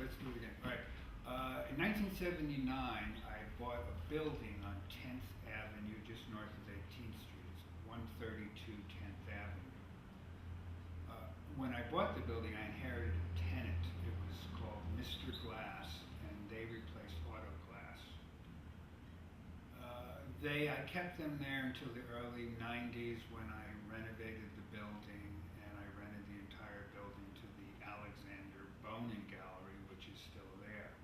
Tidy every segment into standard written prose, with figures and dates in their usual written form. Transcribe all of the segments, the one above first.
let's do it again. All right. In 1979, I bought a building on 10th Avenue, just north of 18th Street. It's 132 10th Avenue. When I bought the building, I inherited a tenant. It was called Mr. Glass, and they replaced auto glass. I kept them there until the early 90s when I renovated the building, and I rented the entire building to the Alexander Bonin Gallery, which is still there.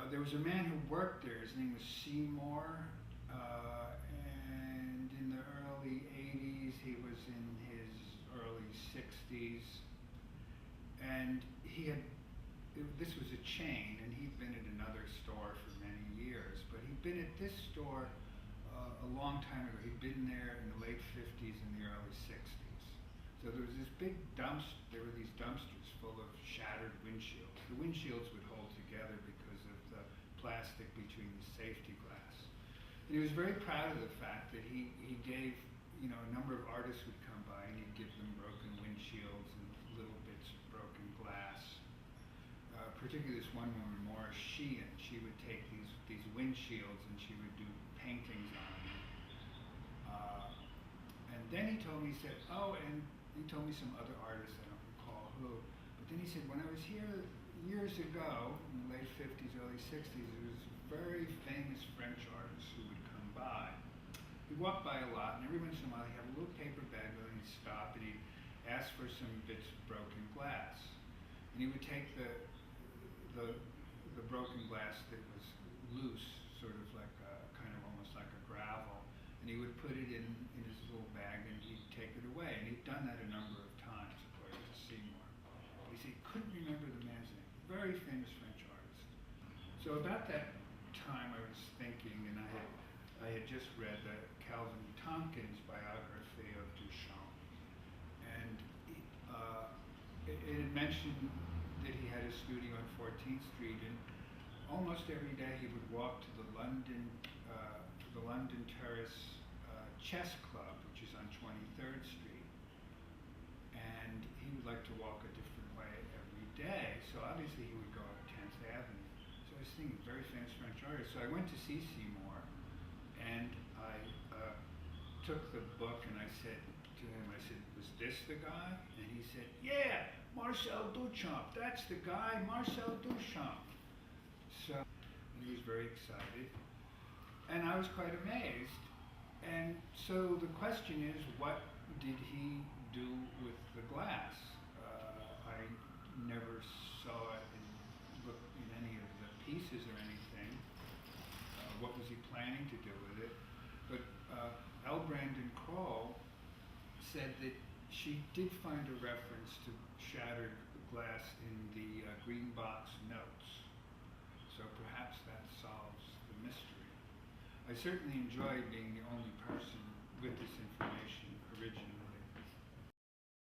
There was a man who worked there. His name was Seymour, and in the early 80s, he was in his early 60s, and this was a chain, and he'd been at another store for many years, but he'd been at this store a long time ago. He'd been there in the late 50s and the early 60s. So there was this big there were these dumpsters full of shattered windshields. The windshields would hold together because of the plastic between the safety glass. And he was very proud of the fact that he gave, a number of artists would come by and he'd give them broken windshields and little bits of broken glass. Particularly this one woman, Morris Sheehan, she would take these windshields and she would do paintings on them. And then he told me, he said, and he told me some other artists, I don't recall who, but then he said, when I was here years ago, in the late 50s, early 60s, there was very famous French artists who would come by. He'd walk by a lot, and every once in a while he'd have a little paper bag and he'd stop and he'd ask for some bits of broken glass. And he would take the broken glass that was loose, sort of like kind of almost like a gravel, and he would put it in his little bag and he'd take it away. And he'd done that a number of times, according to Seymour. But he said he couldn't remember the man's name. Very famous French artist. So about that time I was thinking, and I had just read the Calvin Tompkins biography of Duchamp, and it had mentioned that he had a studio on 14th Street, and almost every day he would walk to the London Terrace Chess Club, which is on 23rd Street, and he would like to walk a different way every day, so obviously he would go up 10th Avenue. So I was thinking, very famous French artist. So I went to see Seymour, and I took the book and I said to him, was this the guy? And he said, yeah, Marcel Duchamp, that's the guy, Marcel Duchamp. So he was very excited, and I was quite amazed. And so the question is, what did he do with the glass? I never saw it in any of the pieces or anything. What was he planning to do with it? But L. Brandon Krall said that she did find a reference to shattered glass in the Green Box notes. So perhaps that solves the mystery. I certainly enjoyed being the only person with this information originally.